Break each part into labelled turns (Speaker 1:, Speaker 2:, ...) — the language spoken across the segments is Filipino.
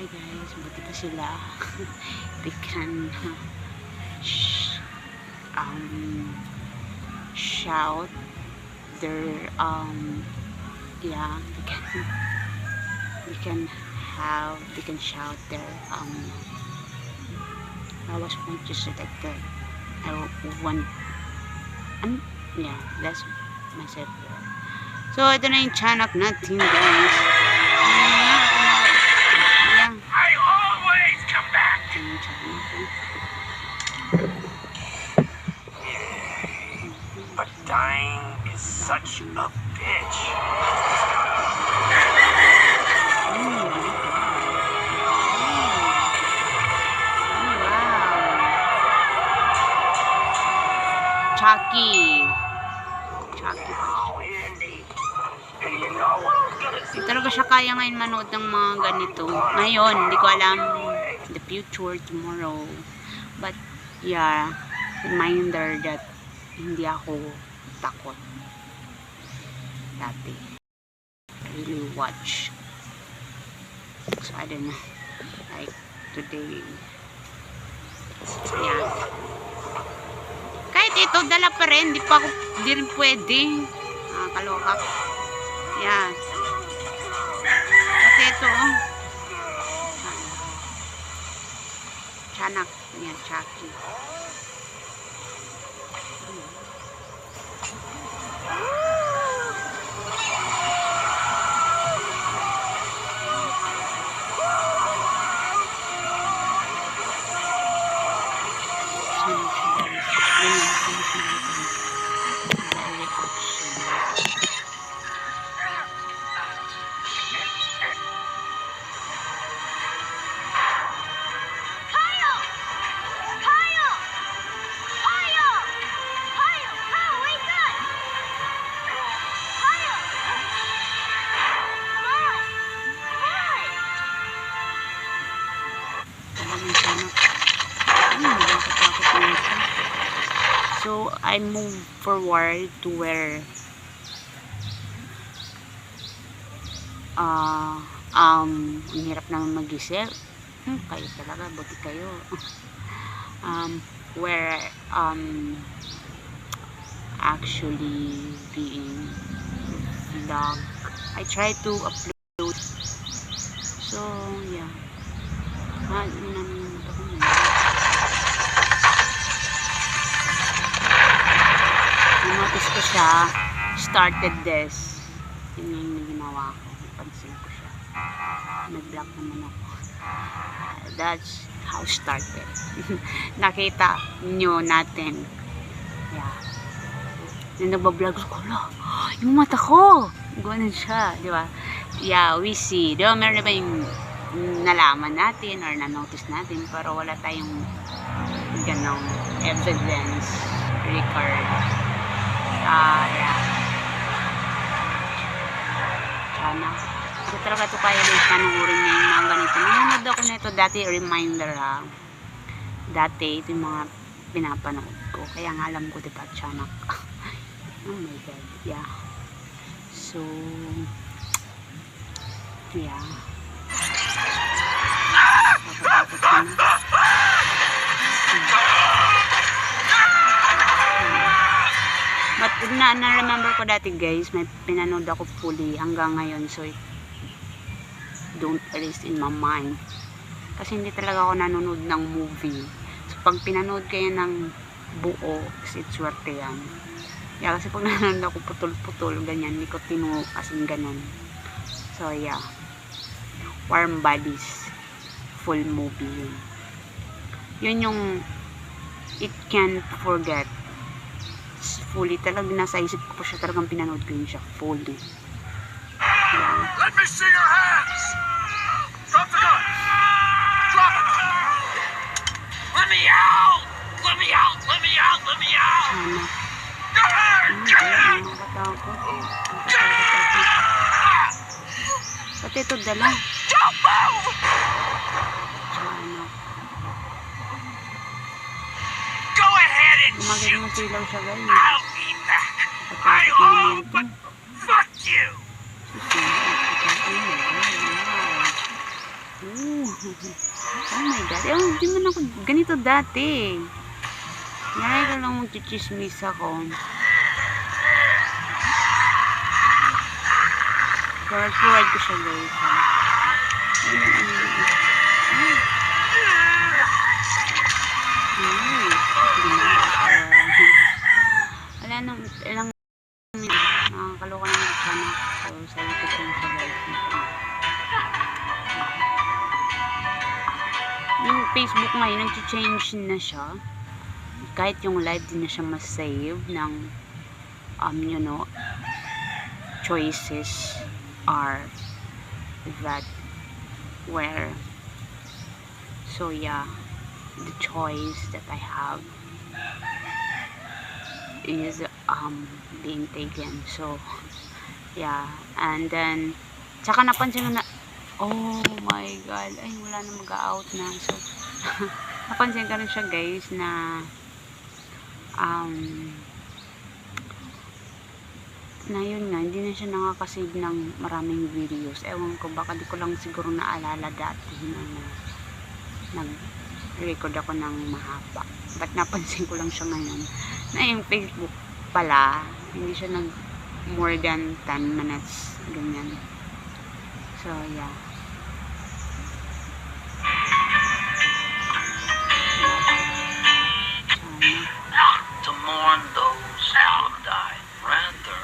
Speaker 1: guys, buti pa sila. They can shout their yeah, they can shout their I was going to say like that. I want yeah, that's myself. So ito na yung tiyanak natin, guys.
Speaker 2: I always come back. But dying is such a bitch.
Speaker 1: Chucky. Hindi talaga siya kaya ngayon manood ng mga ganito. Ngayon, hindi ko alam the future tomorrow. But, yeah, reminder that hindi ako takot. Dati. I really watch. So, I don't know. Like, today. Yeah. Kahit ito, dala pa rin. Di rin pwede. Kaloka. Yan. Kasi ito, oh. Tiyanak. Yan, Chucky. So, I move forward to where ang hirap naman mag-isip. Kayo talaga, buti kayo. Where actually being vlog. I try to upload. So, yeah. Notice ko siya, started this. Yun yung ginawa ko. Napansin ko siya. Nag-vlog naman ako. That's how started. Nakita nyo natin. Yeah. Nung nagbablog ko, yung mata ko! Gano'n siya, di ba? Yeah, we see. Di ba, meron na ba yung nalaman natin or na-notice natin pero wala tayong ganong evidence record. Yeah. Sana. Hindi talaga ito kaya guys, panugurin niya yung mga ganito. Nanonood ako na ito dati, reminder ha. Dati, ito yung mga pinapanood ko. Kaya nga alam ko, diba, tiyanak. Oh my God. Yeah. So, yeah. But na-remember ko dati guys, may pinanood ako fully hanggang ngayon, so it don't erase in my mind. Kasi hindi talaga ako nanonood ng movie. So pag pinanood kayo ng buo, kasi swerte yan. Yeah, kasi pag nanonood ako putol-putol, ganyan, hindi ko tinuo kasing ganun. So yeah. Warm Bodies. Full movie yun. Yun yung it can't forget. Fully talagang nasa isip ko pa siya, talagang pinanood ko yun siya fully. Yeah.
Speaker 2: Let me see your hands. Drop the gun. Drop it. Let me out. Let me out. Let me out. Let me out.
Speaker 1: Pati ito dala.
Speaker 2: Don't move. Go ahead and shoot.
Speaker 1: Silaw siya guys.
Speaker 2: I'll be back. I hope, but fuck you.
Speaker 1: Oh my God. Hindi man ako ganito dati. Ngayon ko lang magchichismis ako. Forward ko siya guys. Wala nang ilang nakakaloka na mag-channel ko sa YouTube ko siya guys. Yung Facebook ngayon nag-change na siya. Kahit yung live din na siya mas-save ng you know, choices are that where so yeah, the choice that I have is being taken. So yeah, and then tsaka napansin ko na, oh my God, ay wala na mag-out na. So napansin ko rin siya guys na na yun nga, hindi na siya nakakasave ng maraming videos. Ewan ko, baka di ko lang siguro naalala dati na nag-record ako ng mahaba. But napansin ko lang siya ngayon na yung Facebook pala, hindi siya nag more than 10 minutes, ganyan. So, yeah.
Speaker 2: To mourn those who died. Rather,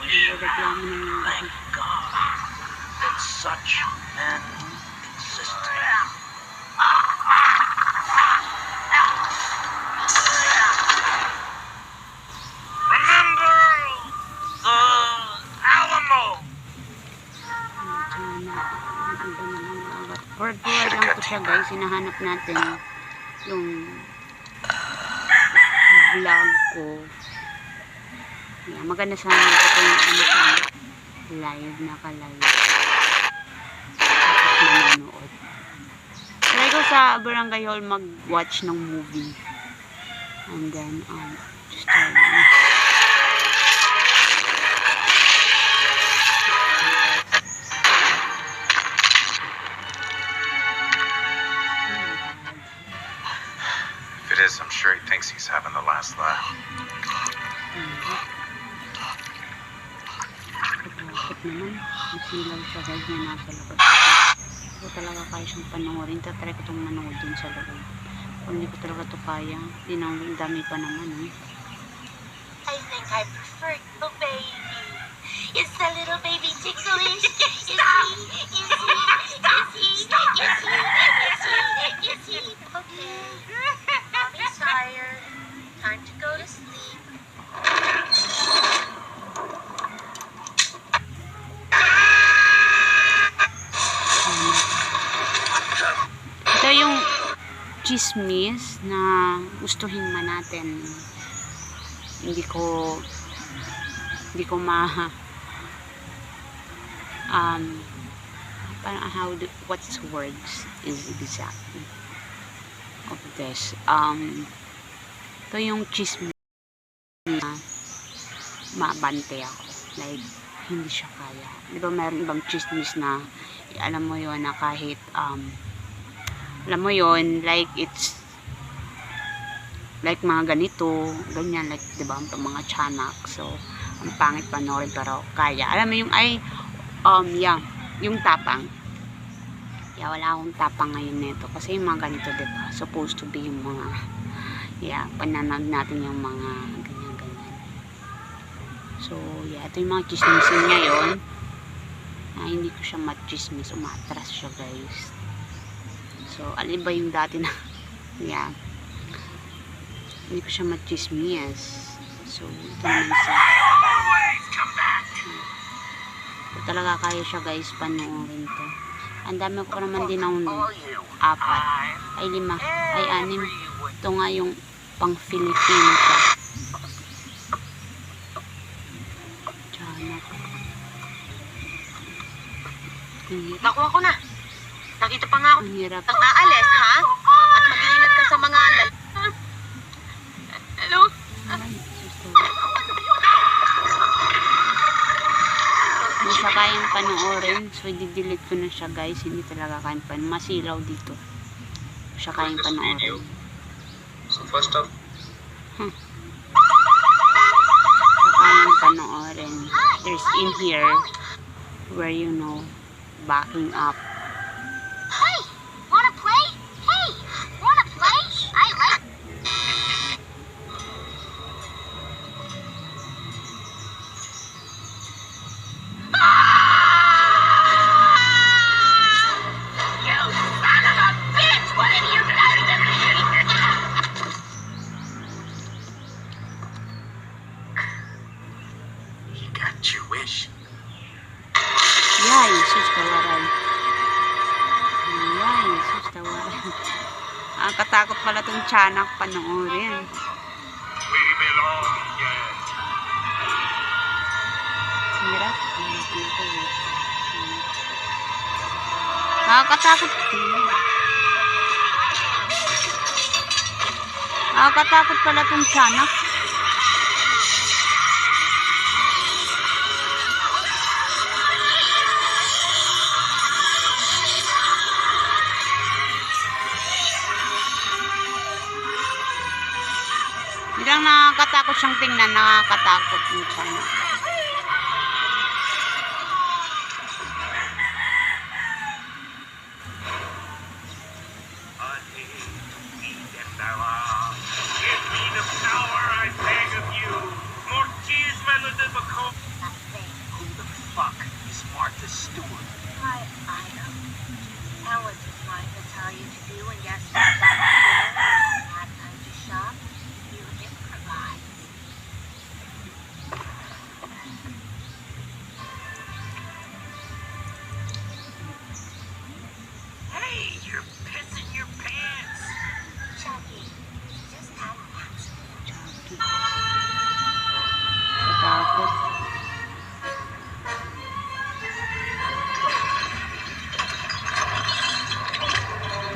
Speaker 2: we should thank God that such men existed. Remember the Alamo.
Speaker 1: Word lang ko siya guys, hinahanap natin yung vlog ko. Yeah, maganda sana ito yung live, naka-live. Tapos manonood. Try ko sa Barangay Hall mag-watch ng movie. And then, just try lang.
Speaker 3: If it is, I'm sure he thinks he's having the last laugh.
Speaker 1: Takot naman. Nasilaw siya guys na nasa labas. Hindi ko talaga kaya siyang panoorin. Tatry ko itong manood dun sa loob. Kung hindi ko talaga ito kaya, ang dami pa naman eh.
Speaker 4: I think I prefer the baby. Is the little baby ticklish? Is he? Okay. Mommy's tired. Time to go to sleep.
Speaker 1: Ito yung chismis na gustuhin man natin. Hindi ko parang what's words is exactly of this. Ito yung chismis na mabante ako. Like, hindi siya kaya. Di ba mayroon ibang chismis na alam mo yun na kahit alam mo yun, like it's like mga ganito, ganyan, like, di ba, mga tiyanak. So, ang pangit panoorin pero kaya. Alam mo yung yeah, yung tapang. Yeah, wala akong tapang ngayon nito. Kasi yung mga ganito, di ba, supposed to be yung mga, yeah, pananood natin yung mga ganyan-ganyan. So, yeah, ito yung mga chismisin ngayon. Hindi ko siya machismis, umatras siya guys. So, aliba yung dati na, yeah, hindi ko siya machismis. So, ito naman sa, ito talaga kaya siya guys, panoorin to. Ang dami ko naman din ng 4, ay 5, ay 6. Ito nga yung pang Filipino pa.
Speaker 4: Nakuha ko na. Nakita pa nga ako.
Speaker 1: Ang hirap.
Speaker 4: Ang aalis, ha? At mag-iingat ka sa mga alat. Hello?
Speaker 1: Masyado siya kayang panoorin. So, i-delete ko na siya, guys. Hindi talaga kayang panoorin. Masilaw dito. Siya kayang panoorin.
Speaker 2: So first off,
Speaker 1: Siya kayang panoorin. There's in here where you know, backing up.
Speaker 4: Hey, wanna play? Hey, wanna play? I like. You son of a bitch! What have you done to me?
Speaker 2: you got your wish.
Speaker 1: Yay, sus tawaran. Yay, sus tawaran. Ang katakot pala tong tiyanak panoorin.
Speaker 2: We belong here.
Speaker 1: Hirap. Nakakatakot. Nakakatakot pala tong tiyanak. Bilang nakakatakot siyang tingnan, nakakatakot yung tiyanak.
Speaker 2: Give me the power, I beg of you. Mortiz Melodibacon. Who the fuck is Martha Stewart?
Speaker 4: My idol. Ellen is trying to tell you to do, and guess what? That's dinner. Not time to shop. You improvise.
Speaker 2: Hey, you're pissing your pants.
Speaker 4: Chucky, just have fun.
Speaker 1: Katakot.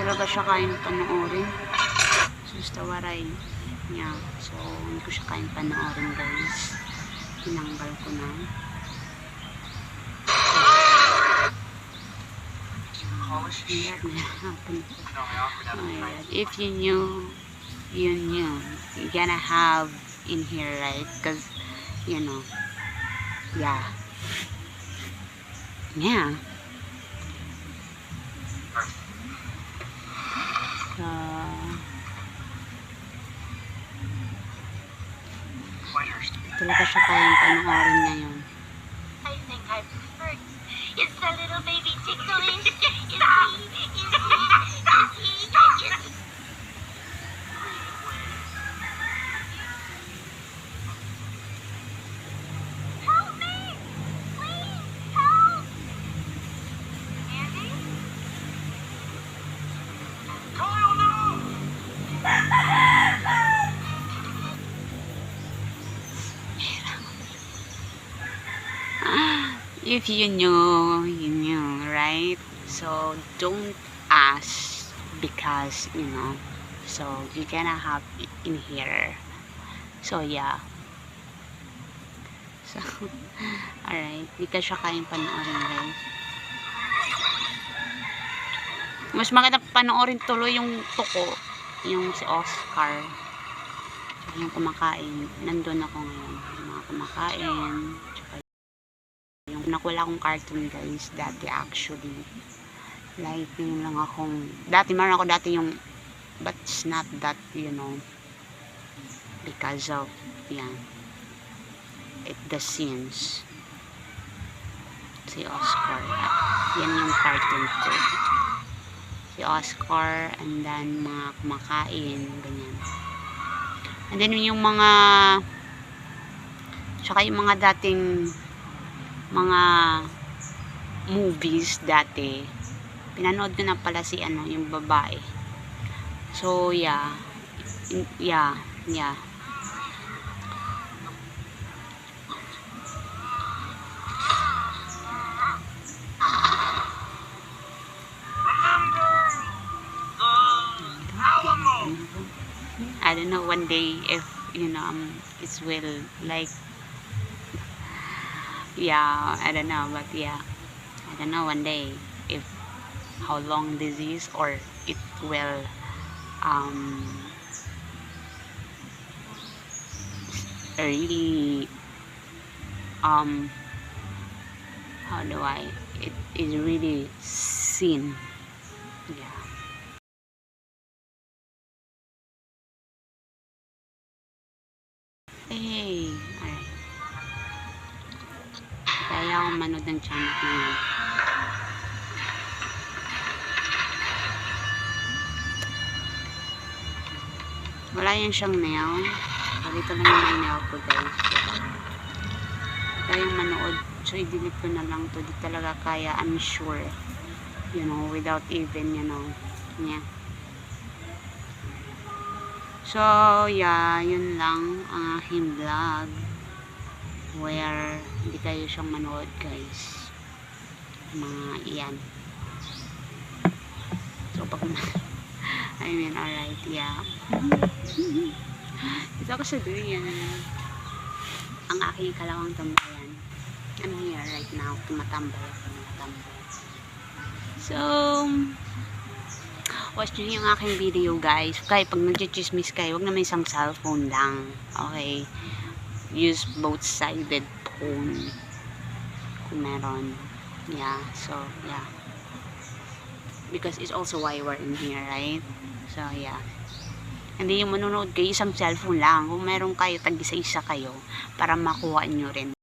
Speaker 1: Talaga siya kayang panoorin. Sustawaray niya. So, hindi ko siya kayang panoorin, guys. Tinanggal ko na. Ayan, happen. Ayan. If you knew, you knew. You're gonna have in here, right? Because, you know, yeah. Yeah. So, talaga siya kayang panoorin ngayon.
Speaker 4: I think I prefer. Is the little baby ticklish? Stop! Help me! Please, help! Andy?
Speaker 2: Kyle, no!
Speaker 1: If you knew, right? So, don't ask because, you know, so you're gonna have it in here. So, yeah. So, alright. Di ka siya kayang panoorin, guys. Mas maganda panoorin tuloy yung tuko, yung si Oscar. So, yung kumakain. Nandun ako ngayon. Yung mga kumakain. Tsaka yung nakuha akong cartoon, guys. Dati actually. Like, yun lang akong, dati meron ako dati yung, but it's not that, you know, because of, yan, the scenes. Si Oscar. Yan yung cartoon ko. Si Oscar, and then mga kumakain, ganyan. And then yung mga, tsaka yung mga dating, mga movies dati, pinanood ko na pala si ano, yung babae. So, yeah. Yeah. I don't know one day if, you know, it will, like, Yeah, I don't know, but yeah, I don't know one day if how long this is, or it will really how do I, it is really sin. Yeah. Hey, alright. Kaya akong manood ng channel na yun. Wala yan siyang nail. Dito lang yung nail ko, guys. Kayang manood. So, i-delete ko na lang to. Di talaga kaya, I'm sure. You know, without even, you know. Yeah. So, yeah, yun lang ang aking vlog. Where, hindi kayo siyang manood, guys. Mga iyan. So, pag I mean, alright, yeah. Ito ako sa duyan. Ang aking kalawang tambayan. I'm here right now. Tumatambay ako. So, watch nyo yung aking video, guys. Kaya pag nag-chismis kayo, huwag naman isang cellphone lang. Okay? Use both-sided phone. Kung meron. Yeah. So, yeah. Because it's also why we're in here, right? So, yeah. Hindi yung manonood kayo isang cellphone lang. Kung meron kayo, tag-isa-isa kayo para makuha nyo rin.